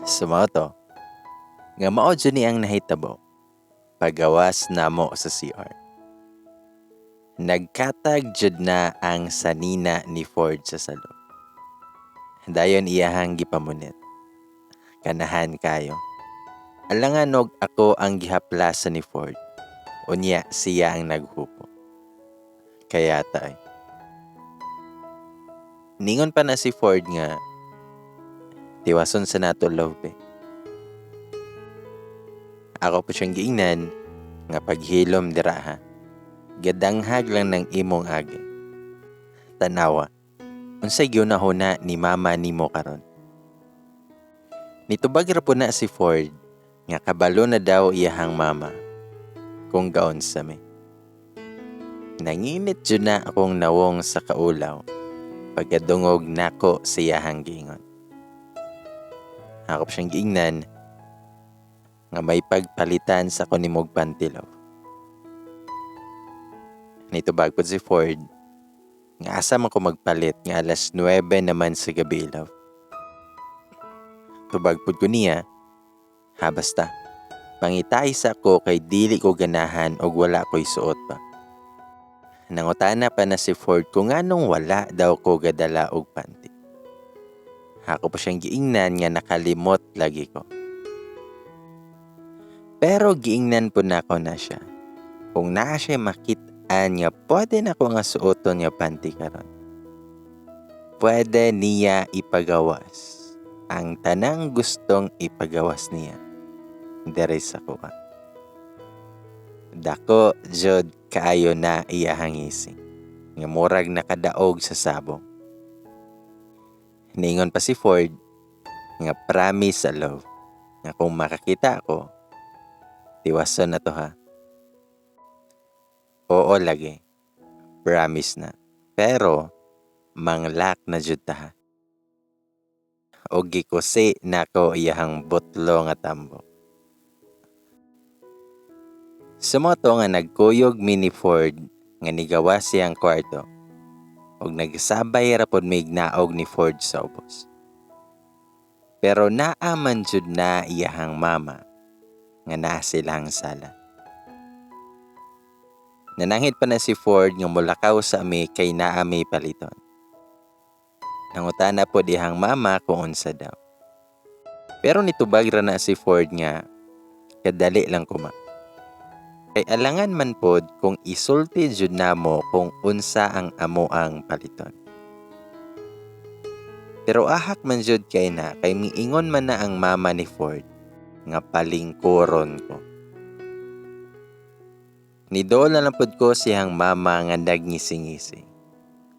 Sumoto, nga mao dyan ang nahitabo, pagawas namo sa CR. Nagkatag jud na ang sanina ni Ford sa salo. Dayon iyahang gipamunit. Kanahan kayo. Alangan og ako ang gihaplasa ni Ford. Unya siya ang naghupo. Kaya tay. Ningon pa na si Ford nga, tiwason sa nato love eh. Ako po siyang giingnan nga paghilom dira ha. Gadanghag lang ng imong agi. Tanawa, unsay gyunahuna ni mama nimo karon. Nitubag ra po na si Ford nga kabalo na daw iyahang mama kung gaon sa me. Nanginit jud na akong nawong sa kaulaw pagkadungog nako sa iyahang giingon. Ako siyang giingnan nga may pagpalitan sa kunimog pantilaw. Nitubag po si Ford nga asa man ko magpalit nga alas 9 naman sa gabi love. Tubag po ko niya, basta, pangitay sa ko kay dili ko ganahan og wala ko'y suot pa. Nangutana pa na si Ford kung anong wala daw ko gadala og panty. Ako pa siyang giingnan nga nakalimot lagi ko. Pero giingnan po na ako na siya. Kung naa siya makitaan nga pwede na ko nga suoton nga panty karon. Pwede niya ipagawas ang tanang gustong ipagawas niya. Dere sa kuha. Dako jud kaayo na iyahang ising. Nga murag nakadaog sa sabong. Ningon pa si Ford nga promise sa love. Nga kung makakita ako, tiwason na to ha. Oo lagi. Promise na. Pero manglak na jud ta ha. Og gikusi nako iyahang butlo nga tambo. Sumoto nga nagkuyog mini Ford nga nigawas siyang kwarto og nagsabay ra pod mig naog ni Ford sa ubos. Pero naaman jud na iyahang mama nga naa silang sala. Nanangit pa na si Ford nga mulakaw sa ami kay naa may paliton. Nangutana po dihang mama kung unsa daw. Pero nitubag ra na si Ford nga kadali lang kuma. Kay alangan man pod kung isulti jud namo kung unsa ang amo ang paliton. Pero ahak man jud kay na kay miingon man na ang mama ni Ford nga palingkuron ko. Nidol na lang pod ko siyang mama nga nagngisi-ngisi.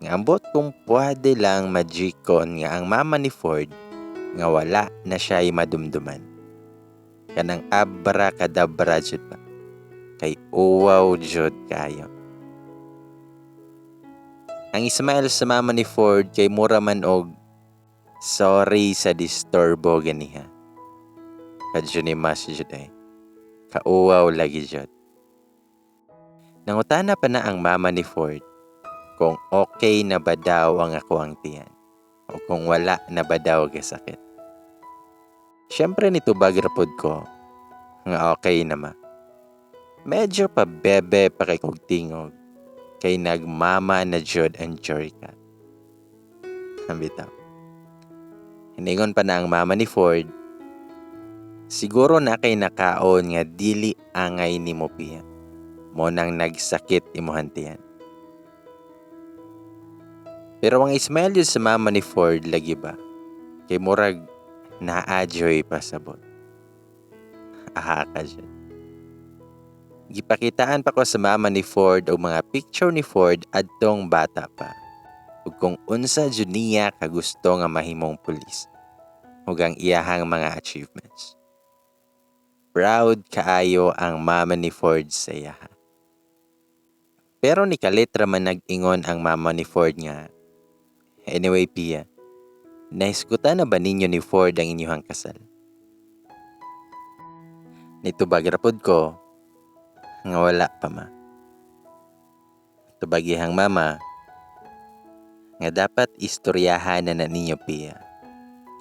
Nga ambot kung pwede lang magikon nga ang mama ni Ford nga wala na siya'y madumduman. Kanang abra-kadabra jud pa. Kay uwaw jud kayo. Ang ismail sa mama ni Ford kay mura man og sorry sa disturbo ganiha. Kadyo ni mas jud ay. Kauwaw lagi jud. Nangutana pa na ang mama ni Ford kung okay na ba daw ang ako ang tiyan o kung wala na ba daw gasakit. Siyempre nitubag rapod ko nga okay na ma. Medyo pa bebe pa kay kog tingog kay nagmama na jud ang Jorica. Bitaw. Hiningon pa na ang mama ni Ford, siguro na kay nakaon nga dili angay ni mo piya. Mo nang nagsakit imuhantian. Pero ang ismail yun sa mama ni Ford lagi ba? Kay murag na-adjoy pa sabot. Aha ka dyan. Gipakitaan pa ko sa mama ni Ford o mga picture ni Ford adtong bata pa. Ug kung unsa jud niya kagusto nga mahimong pulis. Ug ang iyahang mga achievements. Proud kaayo ang mama ni Ford sa iya. Pero nikalit ra man nag-ingon ang mama ni Ford nga, anyway Pia, naiskutan na ba ninyo ni Ford ang inyong kasal? Nitubag rapod ko, nga wala pa ma.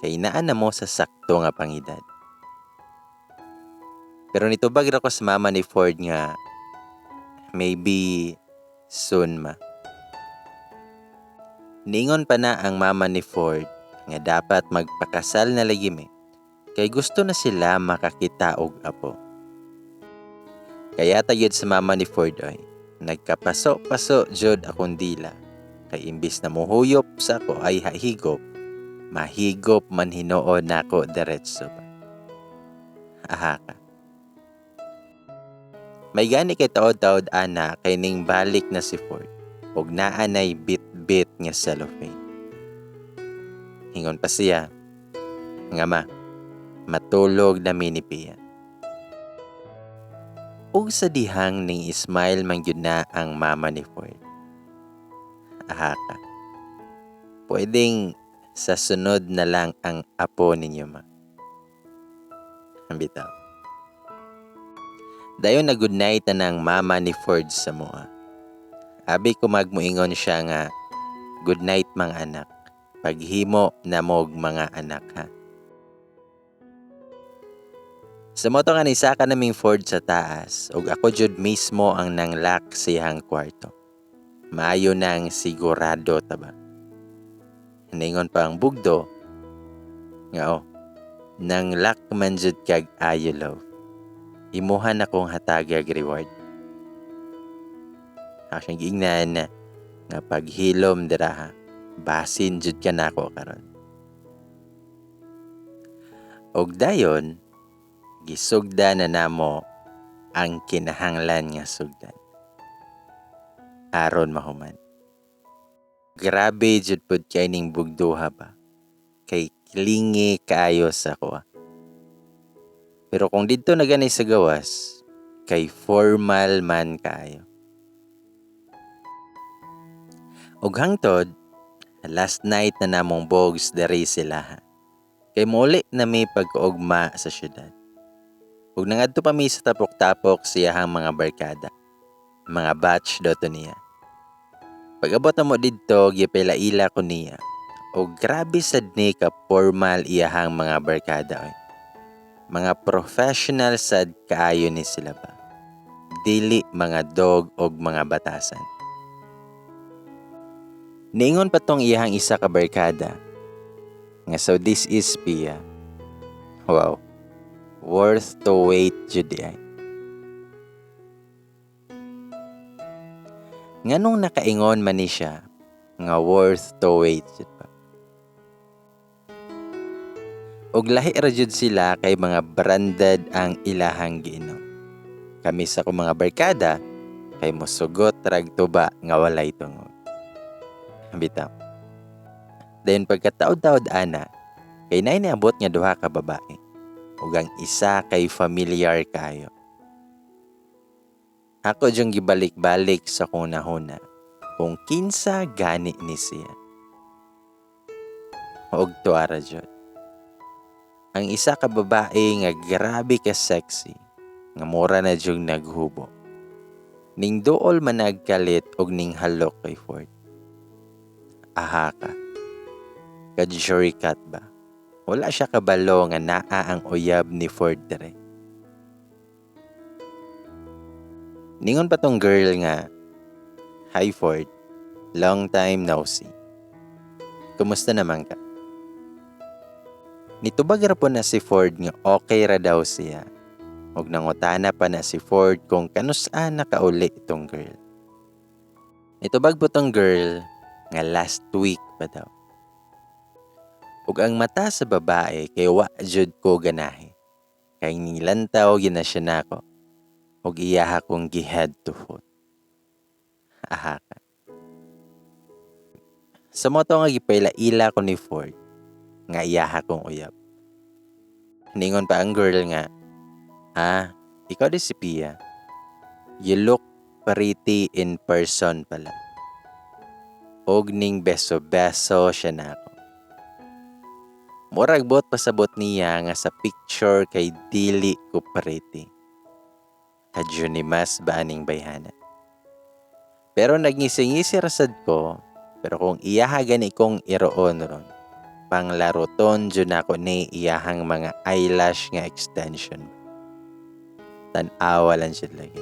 kay naa na mo sa sakto nga pangedad. Pero nitubag ra ko sa mama ni Ford nga maybe soon ma. Niingon pa na ang mama ni Ford nga dapat magpakasal na lagi mi kay gusto na sila makakita og apo. Kaya tagid sa mama ni Ford ay nagkapaso-paso jud akong dila kay imbis na muhuyop sa ako ay hahigop, mahigop man hinuon nako diretso ba. Aha ka. May gani kay taod-taod ana kay ning balik na si Ford ug naanay bit-bit nga cellophane. Hingon pa siya nga matulog na minipian. Ug sa dihang ning smile man gyud na ang mama ni Ford. Aha ka. Pwedeng sa sunod na lang ang apo ninyo ma. Ang bitaw. Dayon na good night na ng mama ni Ford sa mua. Abi ko magmuingon siya nga, good night mga anak. Paghimo na mog mga anak ha. Sa moto nga ni saka naming Ford sa taas, ug ako jud mismo ang nanglak sa iyang kwarto. Maayo nang sigurado taba. Ningon pa ang bugdo, nga nanglak man jud kag ayo love. Imuhan akong hatagag reward. Aking giingnan nga paghilom dira basin jud ka nako karon. Og dayon gisugda na namo ang kinahanglan nga sugdan. Aron mahuman. Grabe jud pud kay ning bugduha ba. Kay klingi kaayo sa ko. Pero kung didto na gani sa gawas, kay formal man kaayo. Og hangtod, last night na namong bogs diri sila ha. Kay muli na may pagkaugma sa syudad. Ug nangadto pa mi sa tapok-tapok siyahang mga barkada. Mga batch doto niya. Pag-abot na mo didto, gipilaila ko niya. O grabe sad ni ka formal iyahang mga barkada oy. Mga professional sad kaayo ni sila ba. Dili mga dog og mga batasan. Niingon pa tong iyahang isa ka barkada. Nga so this is Pia. Wow. Worth to wait jud ay. Nganong nakaingon man ni siya nga worth to wait jud pa. Og lahi ra jud sila kay mga branded ang ilahang giinom. Kami sa akong mga barkada kay mosugot rag tuba nga walay tungod. Bitaw. Dayon pagkataod-taod ana kay nay niabot nga duha ka babae. Ug ang isa kay familiar kayo. Ako jung gibalik-balik sa kunahuna kung kinsa gani ni siya. Og tuara jud. Ang isa ka babae nga grabe ka sexy, nga mura na jud naghubo. Ning duol man nagkalit og ning halok kay Ford. Aha ka. Ka-jury cut ba? Wala siya kabalo nga naa ang uyab ni Ford dire. Ningon pa tong girl nga, "Hi Ford, long time no see. Kumusta naman ka?" Nitubag ra po na si Ford nga okay ra daw siya. Ug nangutana pa na si Ford kung kanusa nakauli itong girl. Nitubag po tong girl nga last week pa daw. Ug ang mata sa babae kay wa jud ko ganahe. Kay nilantaw gina siya nako. Ug iyaha kong gi-head to foot. Aha ka. Sa moto nga gipaila-ila ko ni Ford nga iyaha kong uyab. Ningon pa ang girl nga, ikaw di si Pia. You look pretty in person pala. Og ning beso-beso siya nako. Murag bot pasabot niya nga sa picture kay dili ko pretty. Kadyo ni mas baaning bayhana. Pero nagngisi-ngisi rasad ko, pero kung iyaha gani kong iroon ron, panglaruton jud nako ni iyahang mga eyelash nga extension. Tan-awa lang siya lagi.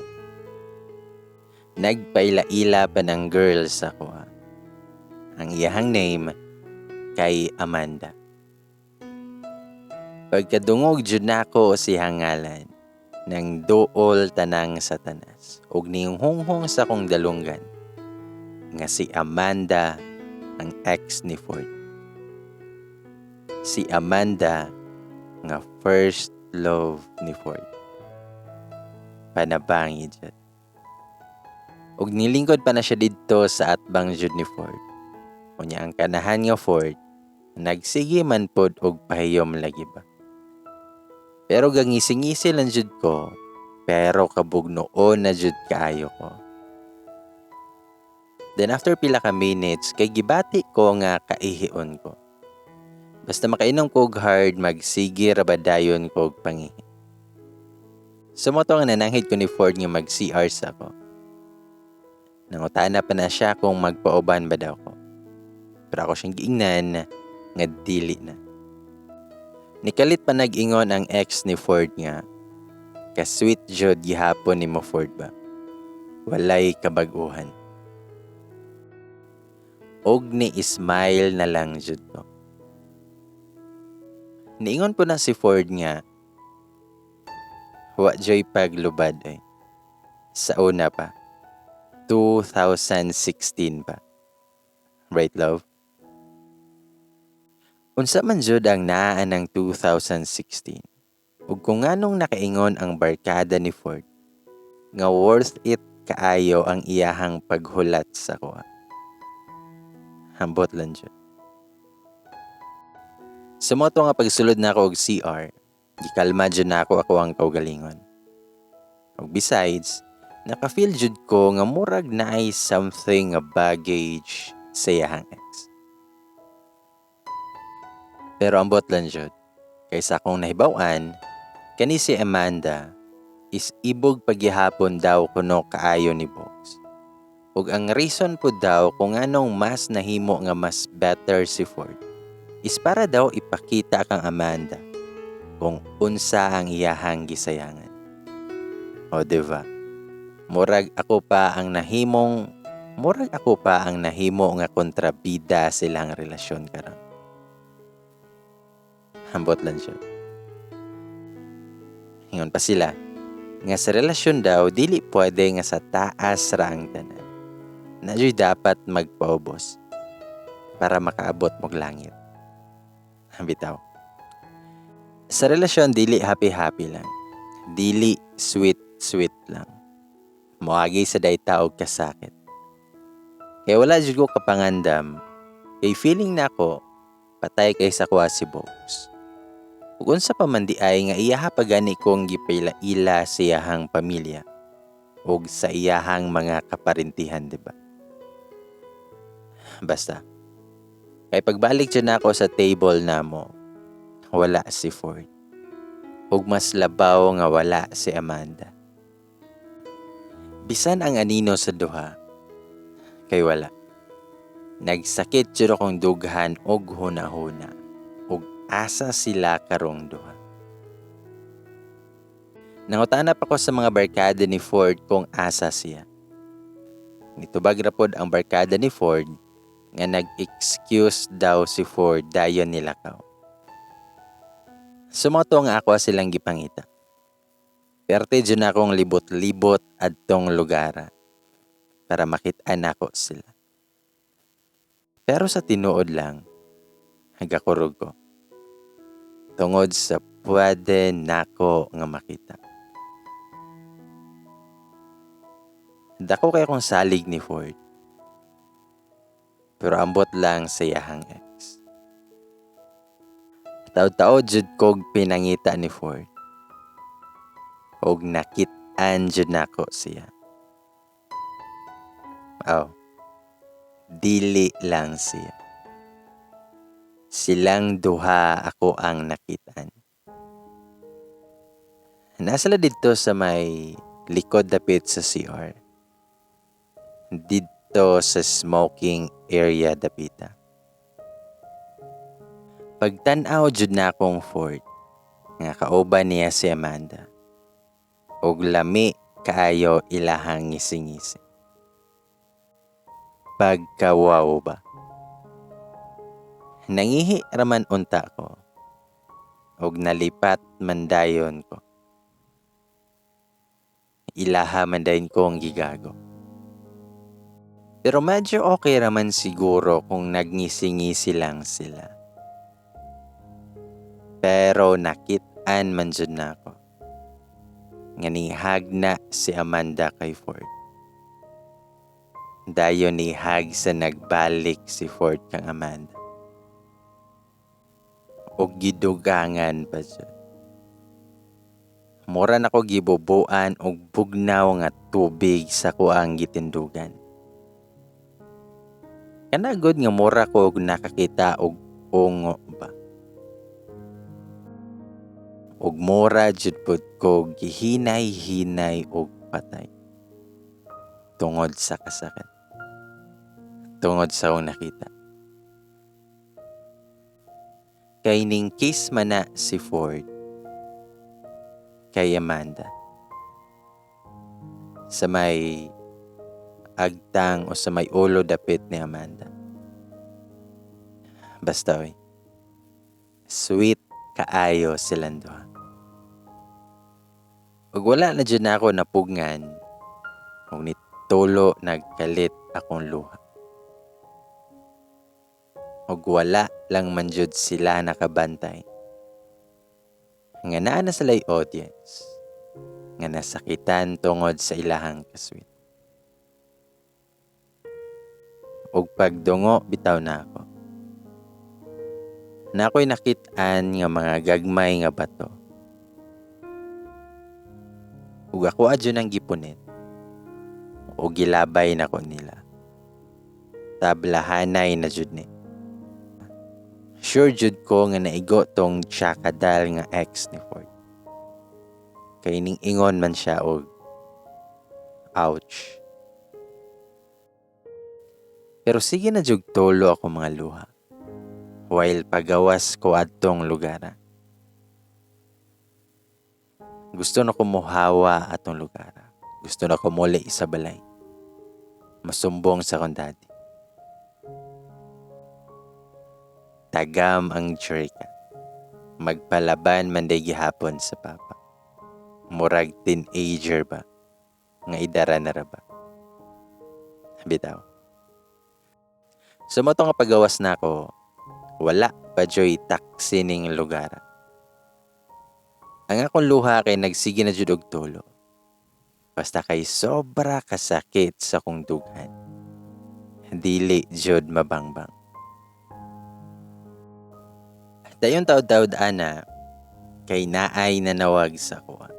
Nagpaila-ila pa ng girl sa ko. Ang iyahang name kay Amanda. Pagkadungog jud nako si hangalan ng duol tanang Satanas ug ning hunghong sa kong dalunggan nga si Amanda ang ex ni Ford. Si Amanda nga first love ni Ford. Panabangi jud. Ug nilingkod pa na siya didto sa atbang jud ni Ford. Unya ang kanahan nga Ford nagsige man pod og pahiyom lagi ba. Pero gangisi-ngisi lang jud ko, pero kabugnoon na jud kaayo ko. Then after pila ka minutes, kay gibati ko nga kaihion ko. Basta makainom ko og hard, magsige rabadayon ko og pangihi. Sumoto nga nananghid ko ni Ford nga mag-CR sa ko. Nangutana pa na siya kung magpauban ba daw ko. Pero ako siyang giingnan nga dili na. Nikalit pa nag-ingon ang ex ni Ford nga, ka-sweet jud gihapon ni mo Ford ba? Walay kabag-uhan. Og ni smile na lang jud ko. Niingon po na si Ford nga, wa joy paglubad eh. Sa una pa, 2016 pa. Right, love? Unsa man jud ang naa ng 2016. Ug kung nganong nakaingon ang barkada ni Ford nga worth it kaayo ang iyahang paghulat sa kuha. Hambot lang jud. Sumoto nga pagsulod na ako og CR, gikalma jud na ako ang kaugalingon. Ug besides, naka-feel jud ko nga murag naay something nga baggage sa iyahang ex. Pero ambot lang jud, kaysa akong nahibaw-an, kani si Amanda is ibog paghihapon daw kuno kaayo ni Box. Ug ang reason po daw kung anong mas nahimo nga mas better si Ford is para daw ipakita kang Amanda kung unsa ang iyahang gisayangan. O diba? Murag ako pa ang nahimo nga kontrabida silang relasyon karon. Hambot lang siya. Hingon pa sila, nga sa relasyon daw, dili pwede nga sa taas ra ang tanan. Nadyo'y dapat magpaubos para makaabot mog langit. Bitaw. Sa relasyon, dili happy-happy lang. Dili sweet-sweet lang. Moagi sa dayta og kasakit. Kaya wala jud ko kapangandam, kay feeling na ako, patay kay sa kuha si Box. Ug unsa pa man di ay nga iyaha pa gani kong gipaila-ila sa iyahang pamilya ug sa iyahang mga kaparintihan, diba? Basta, kay pagbalik dyan ako sa table namo, wala si Ford. Ug mas labaw nga wala si Amanda. Bisan ang anino sa duha, kay wala. Nagsakit jud akong dughan og hunahuna. Asa sila karong duha. Nangutanap ako sa mga barkada ni Ford kung asa siya. Nitubag ra pod ang barkada ni Ford nga nag-excuse daw si Ford dayon nilakaw. Sumoto nga ako silang gipangita. Perte jud na akong libot-libot adtong lugar para makit-an ako sila. Pero sa tinuod lang, hagakurog ko. Tungod sa pwede nako nga makita. Dako kay kong salig ni Ford. Pero ambot lang sa iyahang ex. Taod-taod jud kog pinangita ni Ford. Og nakit-an jud nako siya. Dili lang siya. Silang duha ako ang nakitaan. Nasala dito sa may likod dapit sa CR. Dito sa smoking area dapita. Pagtan-aw jud na akong Ford nga kauban niya si Amanda. Og lami kaayo ilahang ngisi-ngisi. Pagkawaw ba? Nangihi raman unta ko. Og nalipat mandayon ko. Ilaha mandayon ko ang gigago. Pero medyo okay raman siguro kung nagngisi-ngisi lang sila. Pero nakit-an man jud na ako. Nga nihag na si Amanda kay Ford. Dayon nihag sa nagbalik si Ford kang Amanda. Og gidugangan pa jud. Mura na ko gibubuan og bugnaw nga tubig sa kuang gitindugan. Kanagod nga mura ko og nakakita og ungo ba. Og mura jud pud ko gihinay-hinay og patay. Tungod sa kasakit. Tungod sa akong nakita. Kay ning kiss man na si Ford kay Amanda. Sa may agtang o sa may ulo dapit ni Amanda. Basta oy. Sweet kaayo silang duha. Ug wala na dyan ako napugngan ug nitulo nagkalit akong luha. Ug wala lang man jud sila nakabantay. Nga naa na sila'y audience nga nasakitan tungod sa ilahang kasweet. Ug pagdungo bitaw na ako. Na ako'y nakit-an nga mga gagmay nga bato. Ug ako adyo nang gipunit. O gilabay na ko nila. Tablahanay na jud ni. Sure jud ko nga naigo tong tsakadal nga ex ni Ford. Kay ning ingon man siya og ouch. Pero sige na jud tolo ako mga luha. While pagawas ko adtong lugar. Gusto na ko mohawa atong lugar. Gusto na ko muli sa balay. Masumbong sa kong daddy. Tagam ang churika. Magpalaban man day gihapon sa papa. Murag teenager ba? Nga idara na ra ba? Bitaw. Sa moto nga pagawas na ako, wala pa joy taksi ning lugar. Ang akong luha kay nagsige na jud og tulo. Basta kay sobra kasakit sa kong dughan. Dili jud mabangbang. Dayon taud-taud ana kay naay nanawag sa kuha.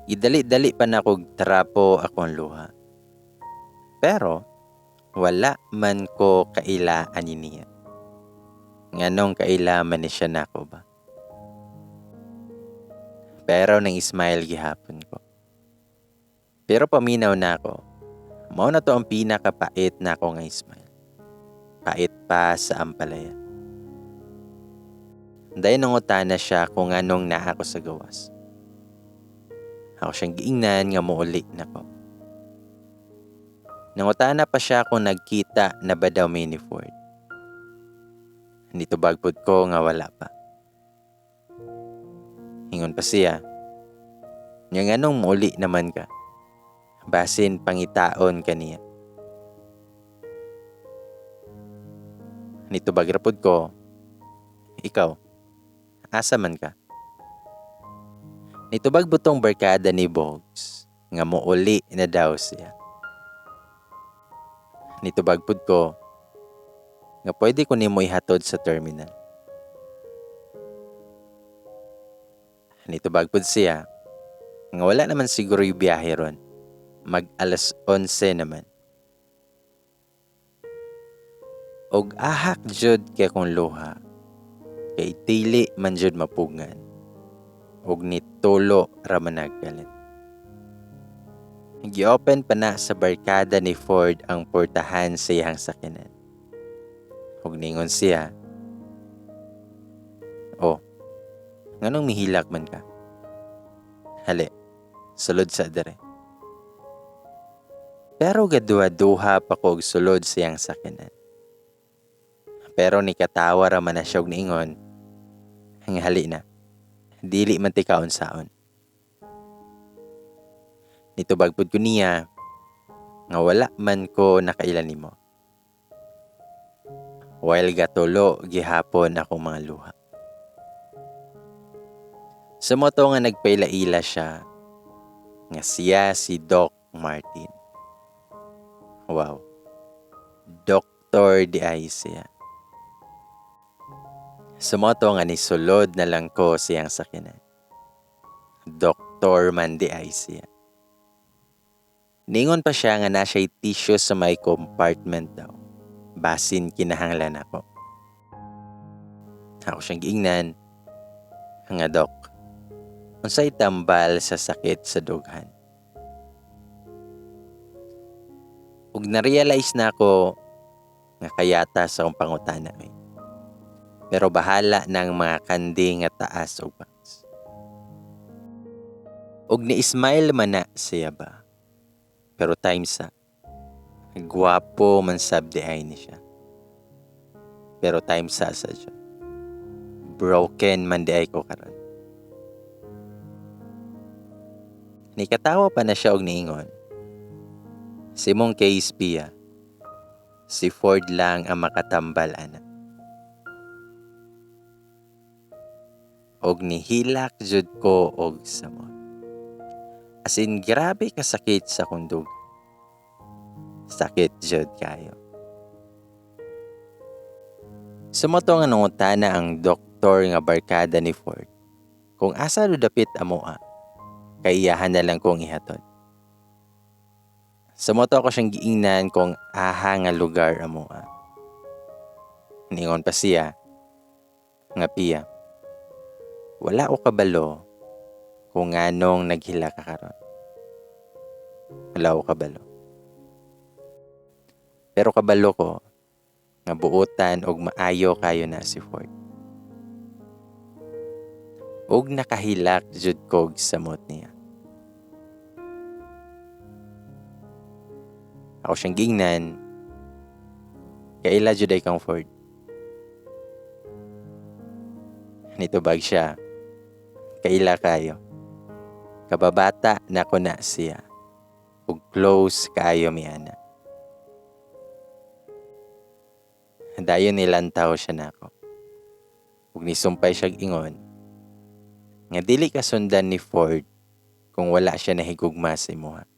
Idali-dali pa na kog trapo akong luha. Pero wala man ko kailaan niya. Nganong kailaman ni siya nako ba? Pero nang smile gihapon ko. Pero paminaw na ako. Mao na to ang pinakapait na ako nga smile. Pait pa sa ampalaya. Dayon nangutana siya kung anong naa ko sa gawas. Ako siyang giingnan nga muuli na ko. Nangutana pa siya kung nagkita na ba daw ni Ford. Nito bagpod ko nga wala pa. Hingon pa siya. Nga nganong muli naman ka. Basin pangitaon kaniya. Nito bagrapod ko. Ikaw, asa man ka? Nito bagbutong barkada ni Bogs. Nga muuli na daw siya. Nito bagpod ko. Nga pwede ko nimo ihatod sa terminal. Nito bagpod siya. Nga wala naman siguro yung biyahe ron. Mag alas 11 naman. Og ahak jud kay kong luha. Kay tili man jud mapugngan. Og nitulo ra man nagkalit. Gi-open pa na sa barkada ni Ford ang portahan sa iyang sakyanan. Og ningon siya, O, nganong mihilak man ka? Hali, sulod sa dere. Pero gaduha-duha pa ko og sulod siyang sakyanan. Pero ni katawa ra man na siya og niingon, ang hali na, dili man ti kaon-saon. Nitubag pud ko niya, nga wala man ko nakailan nimo. While gatulo, gihapon akong mga luha. Sumoto nga nagpaila-ila siya, nga siya si Doc Martin. Wow. Doktor di ay siya. Sumoto nga ni sulod na lang ko siyang sakyanan. Doktor man di ay siya. Ningon pa siya nga na siya'y tissue sa may compartment daw. Basin kinahanglan ako. Ako siyang giingnan. Nga dok, unsay tambal sa sakit sa dughan. Ug na-realize na ako nga kayata sa akong pangutana. Pero bahala ng mga kandi nga taas o bangs. Ug ni-smile man na siya ba? Pero times sa gwapo man sabdi ay ni siya. Pero times sa siya. Broken man di ay ko karon. Nikatawa pa na siya og niingon. Si mong case piya, si Ford lang ang makatambal ana. Og nihilak jud ko og samot. As in, grabe kasakit sa kundog. Sakit jud kayo. Sumoto nga nungutana ang doktor nga barkada ni Ford. Kung asa do dapit amoa, kay iyahan na lang kong ihatod. Sumoto ako siyang giingnan kung aha nga lugar amoa. Ningon pa siya, nga piya, wala o kabalo kung anong naghila ka karon. Wala o kabalo. Pero kabalo ko, nga buutan og maayo kayo na si Ford. Og nakahilak jud kog samot niya. Ako siyang gingnan, kaila jud ay kang Ford. Nitubag siya, kaila kayo. Kababata na ko na siya. Ug close kayo mi ana. Dayon nilantaw siya nako. Ug nisumpay siya ingon, nga dili ka sundan ni Ford kung wala siya nahigugma sa imuha.